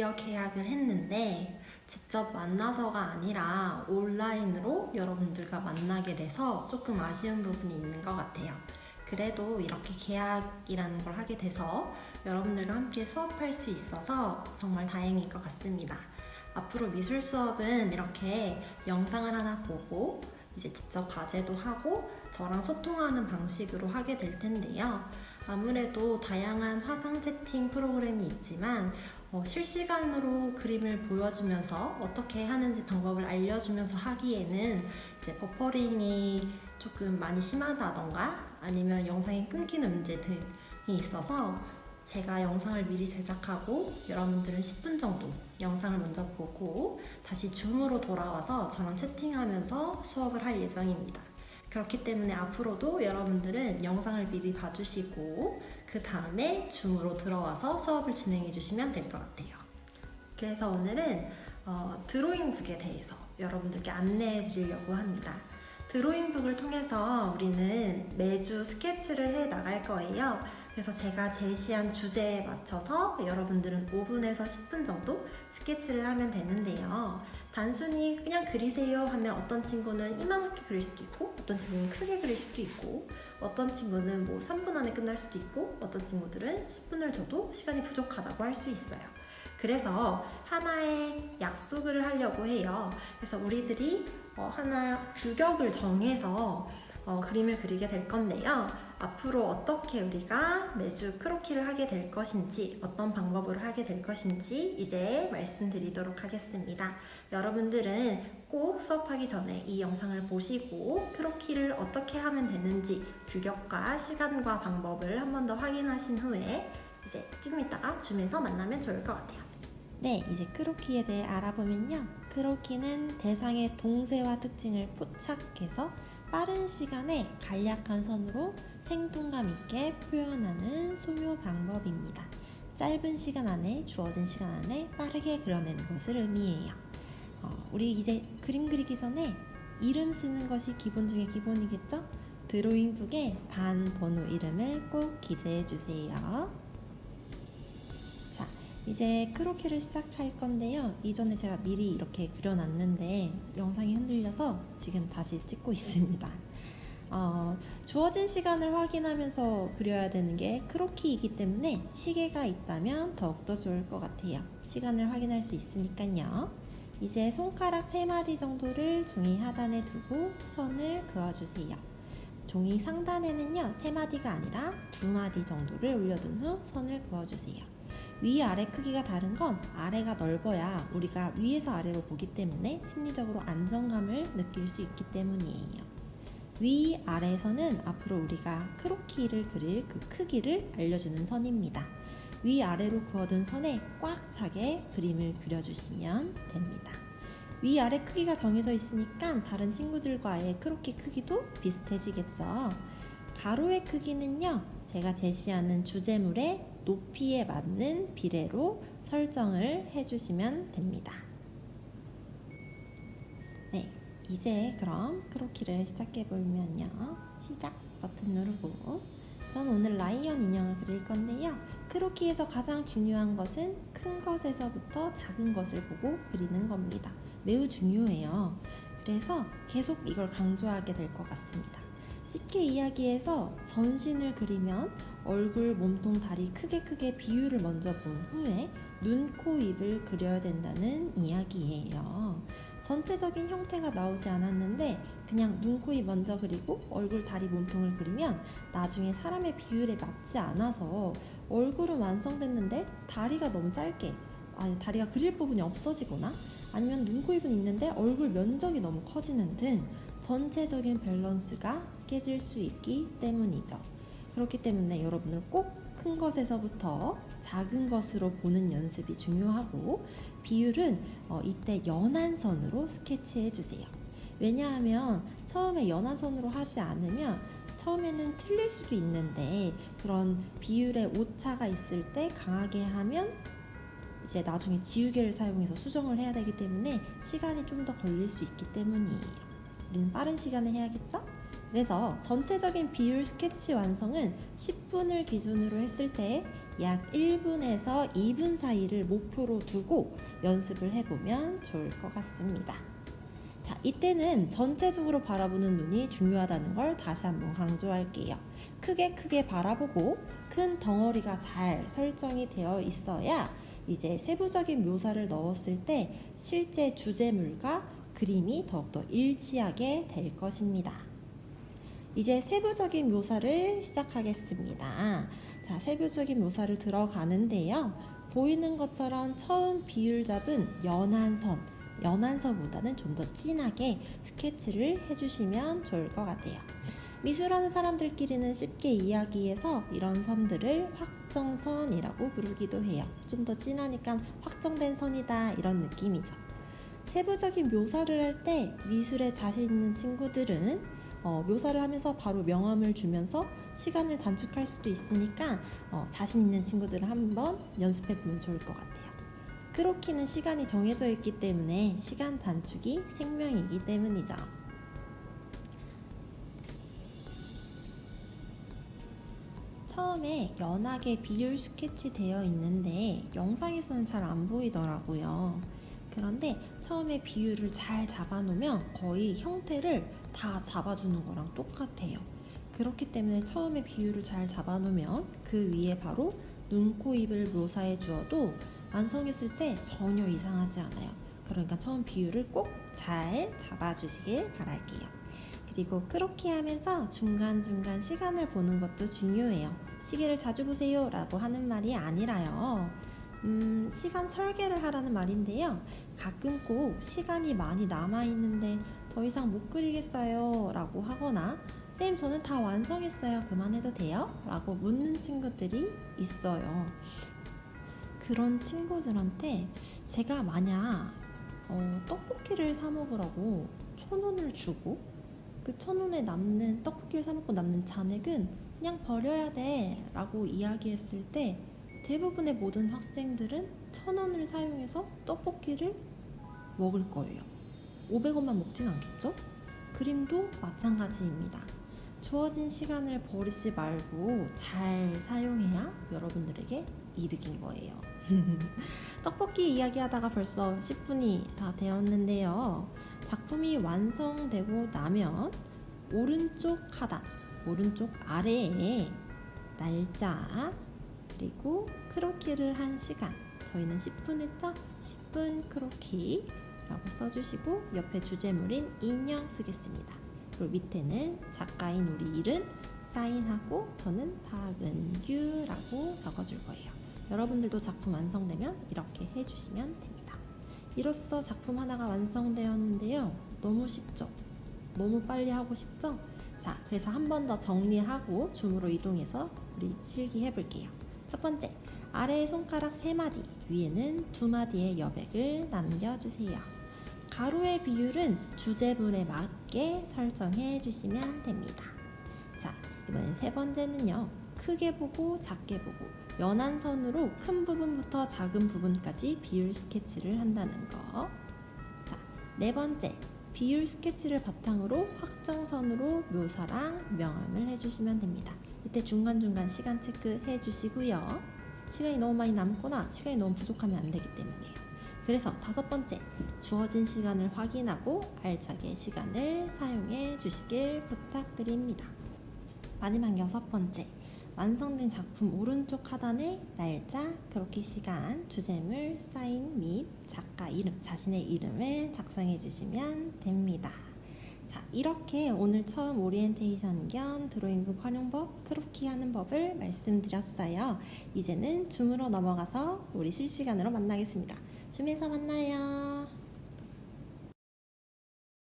드디어 계약을 했는데 직접 만나서가 아니라 온라인으로 여러분들과 만나게 돼서 조금 아쉬운 부분이 있는 것 같아요. 그래도 이렇게 계약이라는 걸 하게 돼서 여러분들과 함께 수업할 수 있어서 정말 다행인 것 같습니다. 앞으로 미술 수업은 이렇게 영상을 하나 보고 이제 직접 과제도 하고 저랑 소통하는 방식으로 하게 될 텐데요. 아무래도 다양한 화상 채팅 프로그램이 있지만 실시간으로 그림을 보여주면서 어떻게 하는지 방법을 알려주면서 하기에는 이제 버퍼링이 조금 많이 심하다던가 아니면 영상이 끊기는 문제 등이 있어서 제가 영상을 미리 제작하고 여러분들은 10분 정도 영상을 먼저 보고 다시 줌으로 돌아와서 저랑 채팅하면서 수업을 할 예정입니다. 그렇기 때문에 앞으로도 여러분들은 영상을 미리 봐주시고 그 다음에 줌으로 들어와서 수업을 진행해 주시면 될 것 같아요. 그래서 오늘은 드로잉북에 대해서 여러분들께 안내해 드리려고 합니다. 드로잉북을 통해서 우리는 매주 스케치를 해 나갈 거예요. 그래서 제가 제시한 주제에 맞춰서 여러분들은 5분에서 10분 정도 스케치를 하면 되는데요. 단순히 그냥 그리세요 하면 어떤 친구는 이만하게 그릴 수도 있고 어떤 친구는 크게 그릴 수도 있고 어떤 친구는 뭐 3분 안에 끝날 수도 있고 어떤 친구들은 10분을 줘도 시간이 부족하다고 할 수 있어요. 그래서 하나의 약속을 하려고 해요. 그래서 우리들이 하나 규격을 정해서 그림을 그리게 될 건데요. 앞으로 어떻게 우리가 매주 크로키를 하게 될 것인지 어떤 방법으로 하게 될 것인지 이제 말씀드리도록 하겠습니다. 여러분들은 꼭 수업하기 전에 이 영상을 보시고 크로키를 어떻게 하면 되는지 규격과 시간과 방법을 한 번 더 확인하신 후에 이제 좀 이따가 줌에서 만나면 좋을 것 같아요. 네, 이제 크로키에 대해 알아보면요. 크로키는 대상의 동세와 특징을 포착해서 빠른 시간에 간략한 선으로 생동감 있게 표현하는 소묘 방법입니다. 짧은 시간 안에, 주어진 시간 안에 빠르게 그려내는 것을 의미해요. 우리 이제 그림 그리기 전에 이름 쓰는 것이 기본 중에 기본이겠죠? 드로잉북에 반 번호 이름을 꼭 기재해 주세요. 자, 이제 크로키를 시작할 건데요. 이전에 제가 미리 이렇게 그려놨는데 영상이 흔들려서 지금 다시 찍고 있습니다. 주어진 시간을 확인하면서 그려야 되는 게 크로키이기 때문에 시계가 있다면 더욱더 좋을 것 같아요. 시간을 확인할 수 있으니까요. 이제 손가락 3마디 정도를 종이 하단에 두고 선을 그어주세요. 종이 상단에는요 3마디가 아니라 2마디 정도를 올려둔 후 선을 그어주세요. 위아래 크기가 다른 건 아래가 넓어야 우리가 위에서 아래로 보기 때문에 심리적으로 안정감을 느낄 수 있기 때문이에요. 위아래에서는 앞으로 우리가 크로키를 그릴 그 크기를 알려주는 선입니다. 위아래로 그어둔 선에 꽉 차게 그림을 그려주시면 됩니다. 위아래 크기가 정해져 있으니까 다른 친구들과의 크로키 크기도 비슷해지겠죠. 가로의 크기는요, 제가 제시하는 주제물의 높이에 맞는 비례로 설정을 해주시면 됩니다. 네, 이제 그럼 크로키를 시작해보면요. 시작 버튼 누르고 저는 오늘 라이언 인형을 그릴 건데요. 크로키에서 가장 중요한 것은 큰 것에서부터 작은 것을 보고 그리는 겁니다. 매우 중요해요. 그래서 계속 이걸 강조하게 될 것 같습니다. 쉽게 이야기해서 전신을 그리면 얼굴, 몸통, 다리 크게 비율을 먼저 본 후에 눈, 코, 입을 그려야 된다는 이야기예요. 전체적인 형태가 나오지 않았는데 그냥 눈, 코, 입 먼저 그리고 얼굴, 다리, 몸통을 그리면 나중에 사람의 비율에 맞지 않아서 얼굴은 완성됐는데 다리가 너무 짧게 다리가 그릴 부분이 없어지거나 아니면 눈, 코, 입은 있는데 얼굴 면적이 너무 커지는 등 전체적인 밸런스가 깨질 수 있기 때문이죠. 그렇기 때문에 여러분은 꼭 큰 것에서부터 작은 것으로 보는 연습이 중요하고 비율은 이때 연한 선으로 스케치해 주세요. 왜냐하면 처음에 연한 선으로 하지 않으면 처음에는 틀릴 수도 있는데 그런 비율의 오차가 있을 때 강하게 하면 이제 나중에 지우개를 사용해서 수정을 해야 되기 때문에 시간이 좀 더 걸릴 수 있기 때문이에요. 우리는 빠른 시간에 해야겠죠? 그래서 전체적인 비율 스케치 완성은 10분을 기준으로 했을 때 약 1분에서 2분 사이를 목표로 두고 연습을 해보면 좋을 것 같습니다. 자, 이때는 전체적으로 바라보는 눈이 중요하다는 걸 다시 한번 강조할게요. 크게 바라보고 큰 덩어리가 잘 설정이 되어 있어야 이제 세부적인 묘사를 넣었을 때 실제 주제물과 그림이 더욱더 일치하게 될 것입니다. 이제 세부적인 묘사를 시작하겠습니다. 자, 세부적인 묘사를 들어가는데요. 보이는 것처럼 처음 비율 잡은 연한 선보다는 좀 더 진하게 스케치를 해주시면 좋을 것 같아요. 미술하는 사람들끼리는 쉽게 이야기해서 이런 선들을 확정선이라고 부르기도 해요. 좀 더 진하니까 확정된 선이다, 이런 느낌이죠. 세부적인 묘사를 할 때 미술에 자신 있는 친구들은 묘사를 하면서 바로 명암을 주면서 시간을 단축할 수도 있으니까 자신 있는 친구들은 한번 연습해보면 좋을 것 같아요. 크로키는 시간이 정해져 있기 때문에 시간 단축이 생명이기 때문이죠. 처음에 연하게 비율 스케치 되어 있는데 영상에서는 잘 안 보이더라고요. 그런데 처음에 비율을 잘 잡아놓으면 거의 형태를 다 잡아주는 거랑 똑같아요. 그렇기 때문에 처음에 비율을 잘 잡아놓으면 그 위에 바로 눈, 코, 입을 묘사해 주어도 완성했을 때 전혀 이상하지 않아요. 그러니까 처음 비율을 꼭 잘 잡아주시길 바랄게요. 그리고 크로키 하면서 중간중간 시간을 보는 것도 중요해요. 시계를 자주 보세요 라고 하는 말이 아니라요. 시간 설계를 하라는 말인데요. 가끔 꼭 시간이 많이 남아있는데 더 이상 못 그리겠어요 라고 하거나 쌤 저는 다 완성했어요 그만해도 돼요? 라고 묻는 친구들이 있어요. 그런 친구들한테 제가 만약 떡볶이를 사 먹으라고 1,000원을 주고 그 1,000원에 남는 떡볶이를 사 먹고 남는 잔액은 그냥 버려야 돼 라고 이야기했을 때 대부분의 모든 학생들은 1,000원을 사용해서 떡볶이를 먹을 거예요. 500원만 먹진 않겠죠? 그림도 마찬가지입니다. 주어진 시간을 버리지 말고 잘 사용해야 여러분들에게 이득인 거예요. 떡볶이 이야기하다가 벌써 10분이 다 되었는데요. 작품이 완성되고 나면 오른쪽 하단, 오른쪽 아래에 날짜, 그리고 크로키를 한 시간, 저희는 10분 했죠? 10분 크로키라고 써주시고 옆에 주제물인 인형 쓰겠습니다. 그리고 밑에는 작가인 우리 이름 사인하고 저는 박은규라고 적어줄 거예요. 여러분들도 작품 완성되면 이렇게 해주시면 됩니다. 이로써 작품 하나가 완성되었는데요. 너무 쉽죠? 너무 빨리 하고 싶죠? 자, 그래서 한 번 더 정리하고 줌으로 이동해서 우리 실기해 볼게요. 첫 번째, 아래에 손가락 3마디, 위에는 2마디의 여백을 남겨주세요. 가로의 비율은 주제물에 맞게 설정해 주시면 됩니다. 자, 이번엔 세 번째는요. 크게 보고 작게 보고 연한 선으로 큰 부분부터 작은 부분까지 비율 스케치를 한다는 거. 자, 네 번째, 비율 스케치를 바탕으로 확정선으로 묘사랑 명암을 해주시면 됩니다. 이때 중간중간 시간 체크해 주시고요. 시간이 너무 많이 남거나 시간이 너무 부족하면 안 되기 때문이에요. 그래서 5번째, 주어진 시간을 확인하고 알차게 시간을 사용해 주시길 부탁드립니다. 마지막 6번째, 완성된 작품 오른쪽 하단에 날짜, 크로키 시간, 주제물, 사인 및 작가 이름, 자신의 이름을 작성해 주시면 됩니다. 자, 이렇게 오늘 처음 오리엔테이션 겸 드로잉북 활용법, 크로키 하는 법을 말씀드렸어요. 이제는 줌으로 넘어가서 우리 실시간으로 만나겠습니다. 줌에서 만나요.